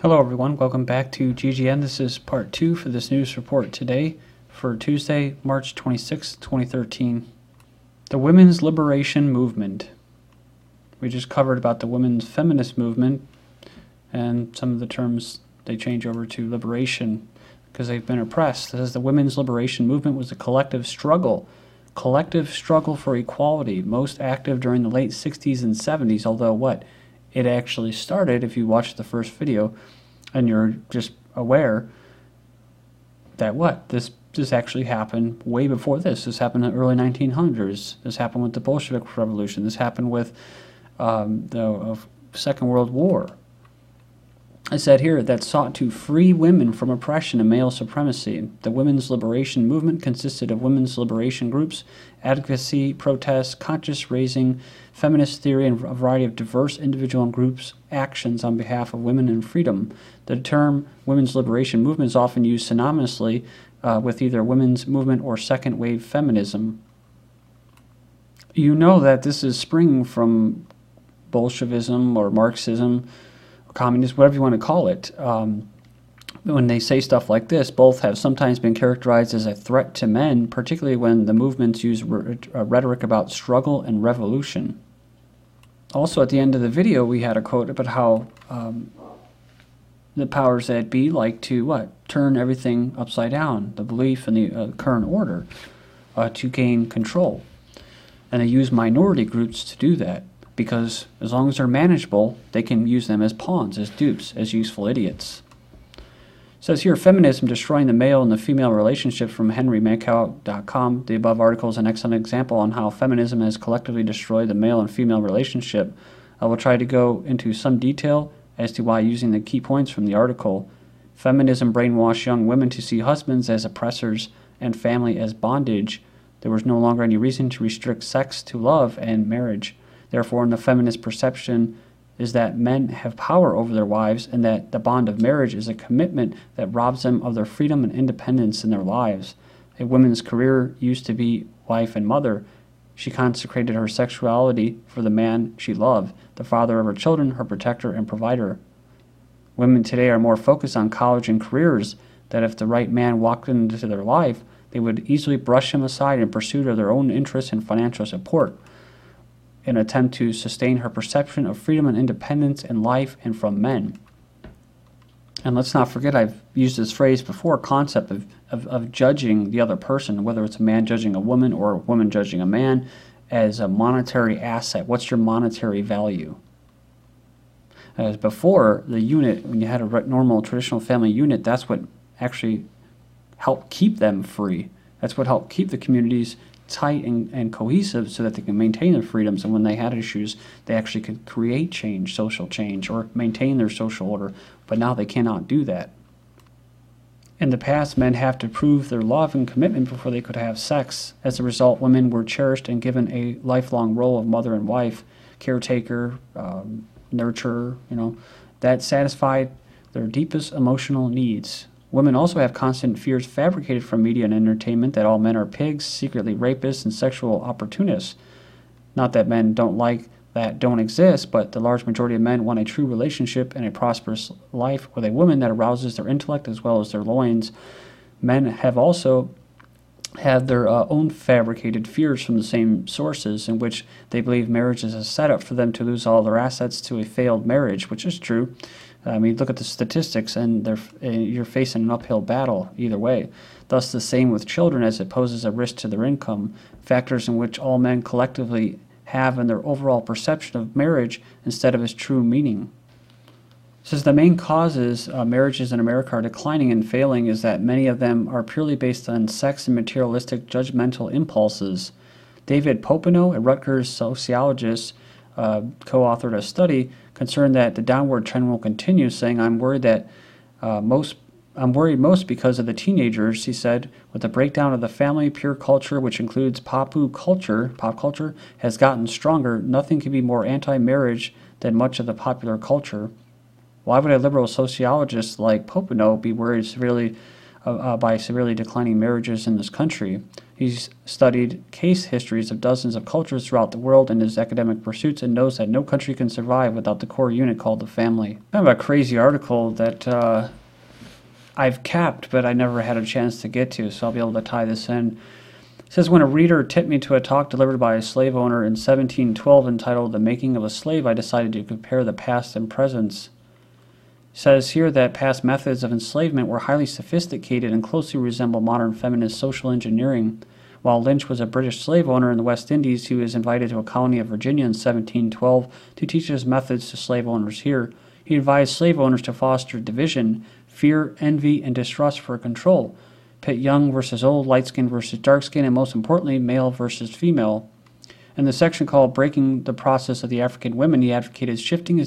Hello everyone, welcome back to GGN. This is part 2 for this news report today for Tuesday, March 26, 2013. The Women's Liberation Movement. We just covered about the Women's Feminist Movement and some of the terms they change over to liberation because they've been oppressed. This is the Women's Liberation Movement was a collective struggle for equality, most active during the late 60s and 70s, although it actually started, if you watch the first video and you're just aware that this actually happened way before this. This happened in the early 1900s. This happened with the Bolshevik Revolution. This happened with the Second World War. I said here that sought to free women from oppression and male supremacy. The Women's Liberation Movement consisted of women's liberation groups, advocacy, protests, conscious raising, feminist theory, and a variety of diverse individual and groups' actions on behalf of women and freedom. The term Women's Liberation Movement is often used synonymously with either women's movement or second-wave feminism. You know that this is springing from Bolshevism or Marxism, communism, whatever you want to call it. When they say stuff like this, both have sometimes been characterized as a threat to men, particularly when the movements use rhetoric about struggle and revolution. Also, at the end of the video, we had a quote about how the powers that be like to, turn everything upside down, the belief in the current order, to gain control. And they use minority groups to do that, because as long as they're manageable, they can use them as pawns, as dupes, as useful idiots. It says here, Feminism, Destroying the Male and the Female Relationship from henrymankow.com. The above article is an excellent example on how feminism has collectively destroyed the male and female relationship. I will try to go into some detail as to why, using the key points from the article. Feminism brainwashed young women to see husbands as oppressors and family as bondage. There was no longer any reason to restrict sex to love and marriage. Therefore, in the feminist perception is that men have power over their wives and that the bond of marriage is a commitment that robs them of their freedom and independence in their lives. A woman's career used to be wife and mother. She consecrated her sexuality for the man she loved, the father of her children, her protector and provider. Women today are more focused on college and careers, that if the right man walked into their life, they would easily brush him aside in pursuit of their own interests and financial support, in an attempt to sustain her perception of freedom and independence in life and from men. And let's not forget, I've used this phrase before, concept of judging the other person, whether it's a man judging a woman or a woman judging a man, as a monetary asset. What's your monetary value? As before, the unit, when you had a normal traditional family unit, that's what actually helped keep them free. That's what helped keep the communities tight and cohesive so that they can maintain their freedoms, and when they had issues, they actually could create change, social change, or maintain their social order, but now they cannot do that. In the past, men have to prove their love and commitment before they could have sex. As a result, women were cherished and given a lifelong role of mother and wife, caretaker, nurturer, that satisfied their deepest emotional needs. Women also have constant fears fabricated from media and entertainment that all men are pigs, secretly rapists, and sexual opportunists. Not that men don't exist, but the large majority of men want a true relationship and a prosperous life with a woman that arouses their intellect as well as their loins. Men have also had their own fabricated fears from the same sources, in which they believe marriage is a setup for them to lose all their assets to a failed marriage, which is true. I mean, look at the statistics, and you're facing an uphill battle either way. Thus, the same with children, as it poses a risk to their income, factors in which all men collectively have in their overall perception of marriage instead of its true meaning. It says the main causes marriages in America are declining and failing is that many of them are purely based on sex and materialistic judgmental impulses. David Popenoe, a Rutgers sociologist, co-authored a study concerned that the downward trend will continue, saying, I'm worried most because of the teenagers, he said, with the breakdown of the family, pure culture, which includes pop culture, has gotten stronger. Nothing can be more anti-marriage than much of the popular culture. Why would a liberal sociologist like Popenoe be worried by severely declining marriages in this country? He's studied case histories of dozens of cultures throughout the world in his academic pursuits and knows that no country can survive without the core unit called the family. Kind of a crazy article that I've capped, but I never had a chance to get to, so I'll be able to tie this in. It says, when a reader tipped me to a talk delivered by a slave owner in 1712 entitled The Making of a Slave, I decided to compare the past and present. It says here that past methods of enslavement were highly sophisticated and closely resemble modern feminist social engineering. While Lynch was a British slave owner in the West Indies, he was invited to a colony of Virginia in 1712 to teach his methods to slave owners here. He advised slave owners to foster division, fear, envy, and distrust for control. Pit young versus old, light-skinned versus dark-skinned, and most importantly, male versus female. In the section called Breaking the Process of the African Women, he advocated shifting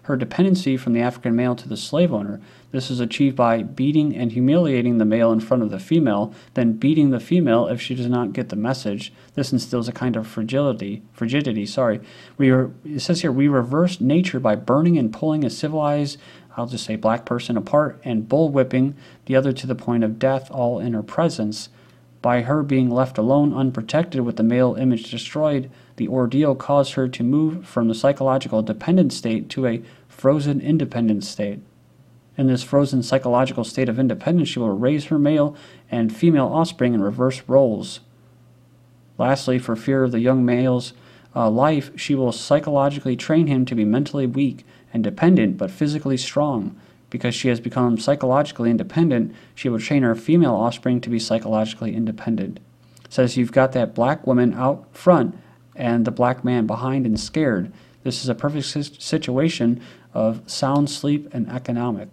her dependency from the African male to the slave owner. This is achieved by beating and humiliating the male in front of the female, then beating the female if she does not get the message. This instills a kind of frigidity. It says here, we reverse nature by burning and pulling a civilized, I'll just say black person apart, and bullwhipping the other to the point of death, all in her presence. By her being left alone, unprotected, with the male image destroyed, the ordeal caused her to move from the psychological dependent state to a frozen independent state. In this frozen psychological state of independence, she will raise her male and female offspring in reverse roles. Lastly, for fear of the young male's life, she will psychologically train him to be mentally weak and dependent, but physically strong. Because she has become psychologically independent, she will train her female offspring to be psychologically independent. It says you've got that black woman out front and the black man behind and scared. This is a perfect situation of sound sleep and economic.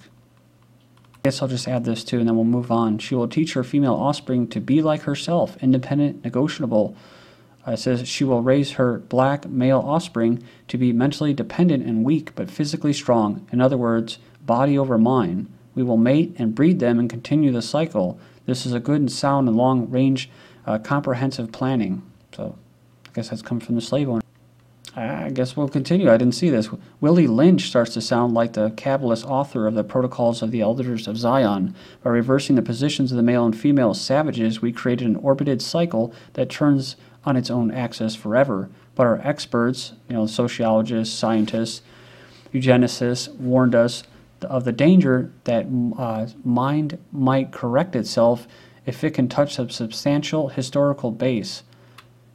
I guess I'll just add this too, and then we'll move on. She will teach her female offspring to be like herself, independent, negotiable. It says she will raise her black male offspring to be mentally dependent and weak, but physically strong. In other words, body over mind. We will mate and breed them and continue the cycle. This is a good and sound and long-range comprehensive planning. So I guess that's come from the slave owner. I guess we'll continue. I didn't see this. Willie Lynch starts to sound like the Kabbalist author of the Protocols of the Elders of Zion. By reversing the positions of the male and female savages, we created an orbited cycle that turns on its own axis forever. But our experts, sociologists, scientists, eugenicists, warned us of the danger that mind might correct itself if it can touch a substantial historical base.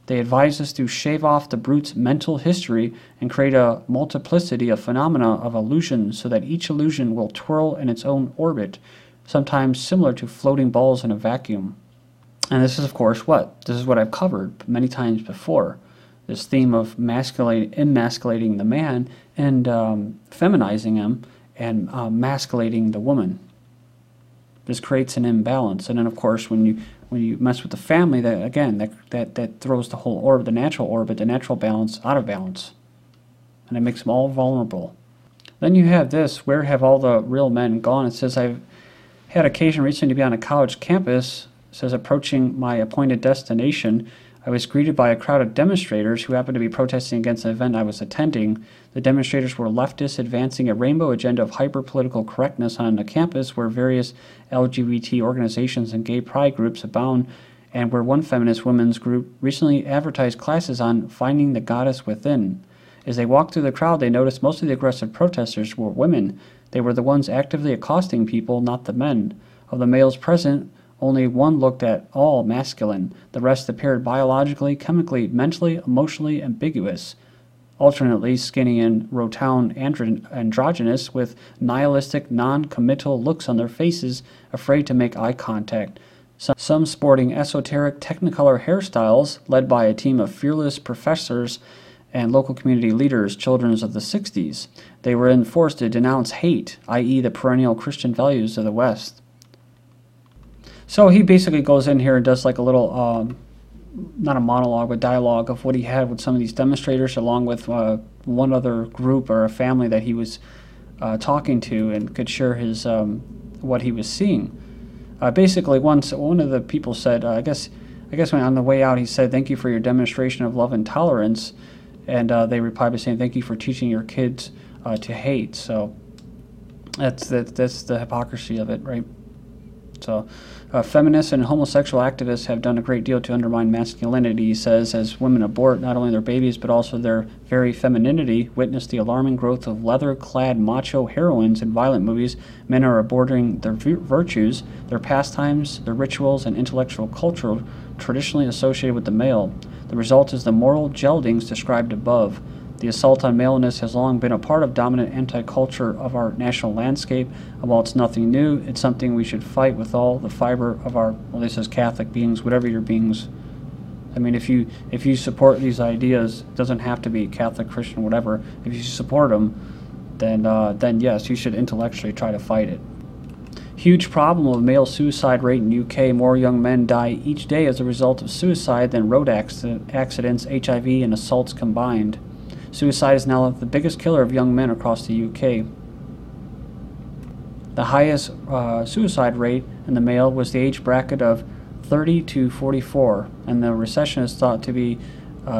They advise us to shave off the brute's mental history and create a multiplicity of phenomena of illusion so that each illusion will twirl in its own orbit, sometimes similar to floating balls in a vacuum. And this is, of course, what? This is what I've covered many times before. This theme of emasculating the man and feminizing him and masculating the woman. This creates an imbalance. And then, of course, when you mess with the family, that throws the whole orbit, the natural balance, out of balance. And it makes them all vulnerable. Then you have this, where have all the real men gone? It says, I've had occasion recently to be on a college campus. It says, approaching my appointed destination, I was greeted by a crowd of demonstrators who happened to be protesting against an event I was attending. The demonstrators were leftists advancing a rainbow agenda of hyper-political correctness on a campus where various LGBT organizations and gay pride groups abound, and where one feminist women's group recently advertised classes on finding the goddess within. As they walked through the crowd, they noticed most of the aggressive protesters were women. They were the ones actively accosting people, not the men. Of the males present, only one looked at all masculine. The rest appeared biologically, chemically, mentally, emotionally ambiguous, alternately skinny and rotund androgynous, with nihilistic, non-committal looks on their faces, afraid to make eye contact. Some sporting esoteric technicolor hairstyles, led by a team of fearless professors and local community leaders, children of the 60s. They were enforced to denounce hate, i.e. the perennial Christian values of the West. So he basically goes in here and does like a little, not a monologue, but dialogue of what he had with some of these demonstrators, along with one other group or a family that he was talking to, and could share his what he was seeing. Basically, one of the people said, I guess when on the way out, he said, "Thank you for your demonstration of love and tolerance," and they replied by saying, "Thank you for teaching your kids to hate." So that's the hypocrisy of it, right? So, feminists and homosexual activists have done a great deal to undermine masculinity, he says, as women abort not only their babies but also their very femininity. Witness the alarming growth of leather-clad macho heroines in violent movies. Men are aborting their virtues, their pastimes, their rituals, and intellectual culture traditionally associated with the male. The result is the moral geldings described above. The assault on maleness has long been a part of dominant anti-culture of our national landscape. And while it's nothing new, it's something we should fight with all the fiber of our, well, this is Catholic beings, whatever your beings. I mean, if you support these ideas, it doesn't have to be Catholic, Christian, whatever. If you support them, then yes, you should intellectually try to fight it. Huge problem of male suicide rate in UK. More young men die each day as a result of suicide than road accidents, HIV, and assaults combined. Suicide is now the biggest killer of young men across the UK. The highest suicide rate in the male was the age bracket of 30 to 44, and the recession is thought to be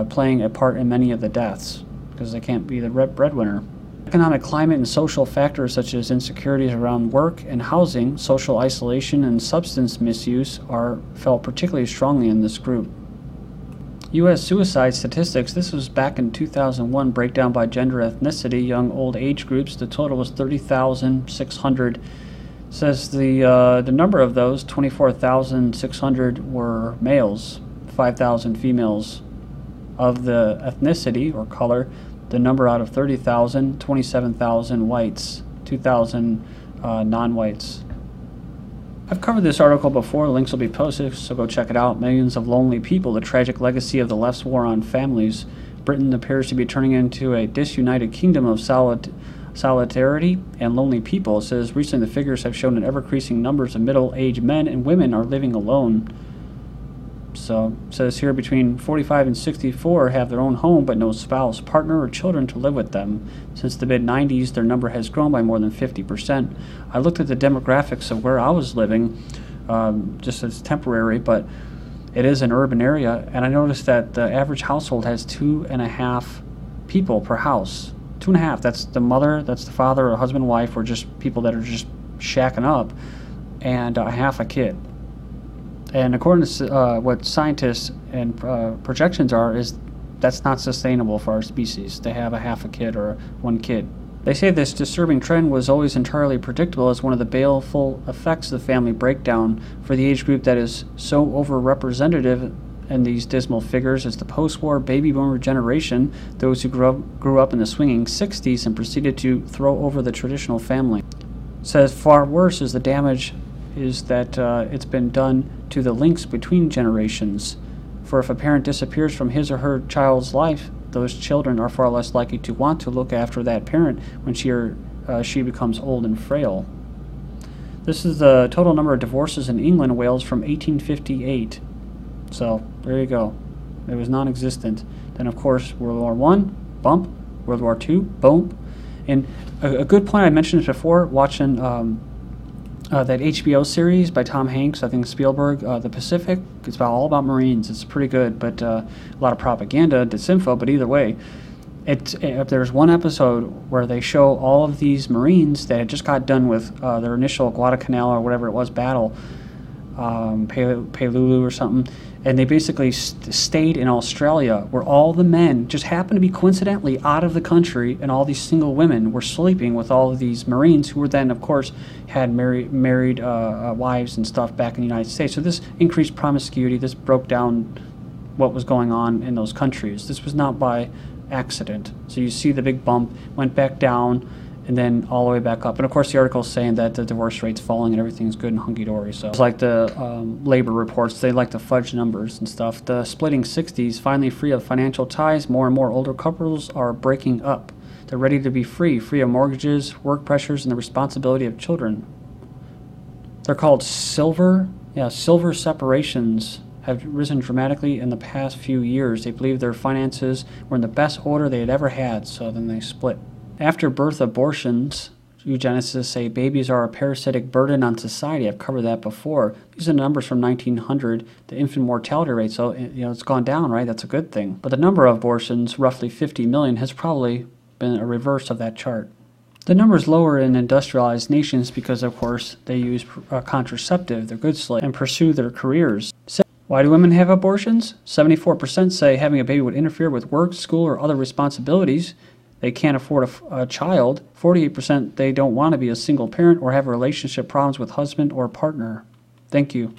playing a part in many of the deaths because they can't be the breadwinner. Economic climate and social factors such as insecurities around work and housing, social isolation, and substance misuse are felt particularly strongly in this group. U.S. suicide statistics. This was back in 2001, breakdown by gender, ethnicity, young, old age groups. The total was 30,600. Says the number of those, 24,600 were males, 5,000 females. Of the ethnicity or color, the number out of 30,000, 27,000 whites, 2,000 non-whites. I've covered this article before, links will be posted, so go check it out. Millions of lonely people, the tragic legacy of the left's war on families. Britain appears to be turning into a disunited kingdom of solidarity and lonely people. It says recently the figures have shown that ever-increasing numbers of middle-aged men and women are living alone. So it says here between 45 and 64 have their own home but no spouse, partner, or children to live with them. Since the mid-90s, their number has grown by more than 50%. I looked at the demographics of where I was living, just as temporary, but it is an urban area, and I noticed that the average household has 2.5 people per house. 2.5, that's the mother, that's the father, or husband, wife, or just people that are just shacking up, and half a kid. And according to what scientists and projections are, is that's not sustainable for our species to have a half a kid or one kid. They say this disturbing trend was always entirely predictable as one of the baleful effects of the family breakdown. For the age group that is so overrepresented in these dismal figures is the post-war baby boomer generation, those who grew up in the swinging 60s and proceeded to throw over the traditional family. It says far worse is the damage is that it's been done to the links between generations. For if a parent disappears from his or her child's life, those children are far less likely to want to look after that parent when she becomes old and frail. This is the total number of divorces in England and Wales from 1858. So there you go. It was non-existent. Then of course World War I, bump. World War II, boom. And a good point, I mentioned this before, watching that HBO series by Tom Hanks, I think Spielberg, The Pacific. It's all about Marines. It's pretty good, but a lot of propaganda, disinfo, but either way, there's one episode where they show all of these Marines that had just got done with their initial Guadalcanal or whatever it was battle, Pelulu or something, and they basically stayed in Australia where all the men just happened to be coincidentally out of the country, and all these single women were sleeping with all of these Marines who were then, of course, had married wives and stuff back in the United States. So this increased promiscuity. This broke down what was going on in those countries. This was not by accident. So you see the big bump, went back down, and then all the way back up. And of course the article is saying that the divorce rate's falling and everything's good and hunky-dory. So it's like the labor reports, they like to fudge numbers and stuff. The splitting 60s, finally free of financial ties, more and more older couples are breaking up. They're ready to be free of mortgages, work pressures, and the responsibility of children. They're called silver separations have risen dramatically in the past few years. They believe their finances were in the best order they had ever had, so then they split. After birth abortions, eugenicists say babies are a parasitic burden on society. I've covered that before. These are numbers from 1900, the infant mortality rate. So, it's gone down, right? That's a good thing. But the number of abortions, roughly 50 million, has probably been a reverse of that chart. The number is lower in industrialized nations because, of course, they use contraceptive, they're good slaves, and pursue their careers. Why do women have abortions? 74% say having a baby would interfere with work, school, or other responsibilities. They can't afford a child. 48% they don't want to be a single parent or have relationship problems with husband or partner. Thank you.